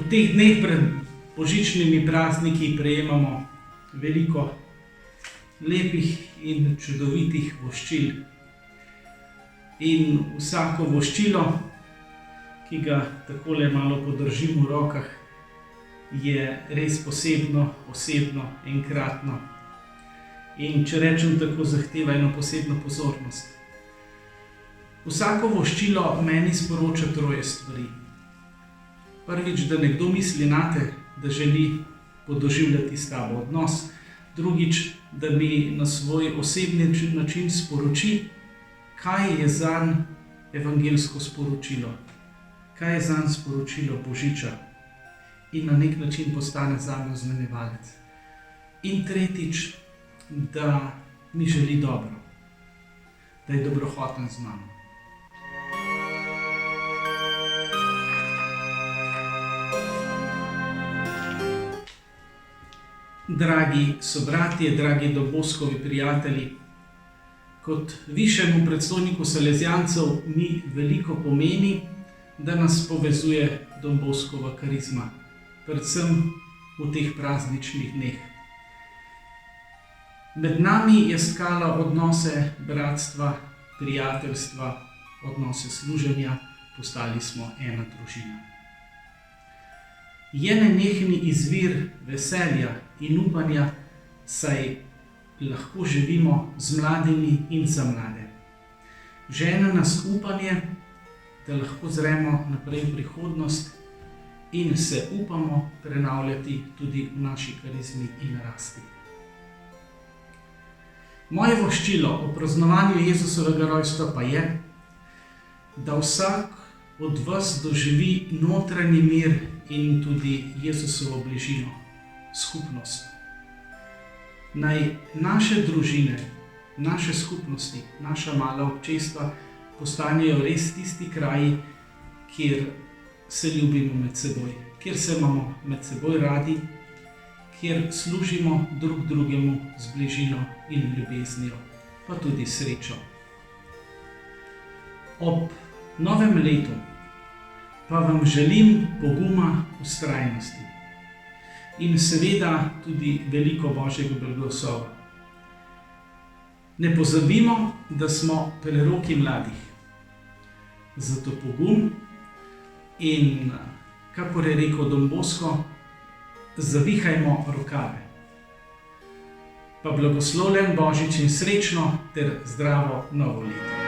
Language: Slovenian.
V teh dneh pred božičnimi prazniki prejemamo veliko lepih in čudovitih voščil. In vsako voščilo, ki ga takole malo podržim v rokah, je res posebno, osebno, enkratno. In če rečem tako, zahteva eno posebno pozornost. Vsako voščilo meni sporoča troje stvari. Prvič, da nekdo misli nate, da želi podoživljati s tabo odnos. Drugič, da mi na svoj osebni način sporoči, kaj je zanj evangeljsko sporočilo, kaj je zanj sporočilo Božiča in na nek način postane zame oznanjevalec. In tretjič, da mi želi dobro, da je dobrohoten z mano. Dragi sobratje, dragi Domboskovi prijatelji, kot višjemu predstojniku Salezijancev mi veliko pomeni, da nas povezuje Domboskova karizma, predvsem v teh prazničnih dneh. Med nami je stkala odnose bratstva, prijateljstva, odnose služenja, postali smo ena družina. Je nenehni izvir veselja in upanja, saj lahko živimo z mladimi in za mlade. Žene nas upanje, da lahko zremo naprej v prihodnost in se upamo prenavljati tudi v naši karizmi in rasti. Moje voščilo o praznovanju Jezusovega rojstva pa je, da vsak od vas doživi notranji mir in tudi Jezusovo bližino, skupnost. Naj naše družine, naše skupnosti, naša mala občestva postanejo res tisti kraji, kjer se ljubimo med seboj, kjer se imamo med seboj radi, kjer služimo drug drugemu z bližino in ljubeznijo, pa tudi srečo. Ob novem letu pa vam želim poguma, vztrajnosti in seveda tudi veliko Božjega blagoslova. Ne pozabimo, da smo proroki mladih. Zato pogum in, kakor je rekel Don Bosco, zavihajmo rokave. Pa blagoslovljen Božič in srečno ter zdravo novo leto.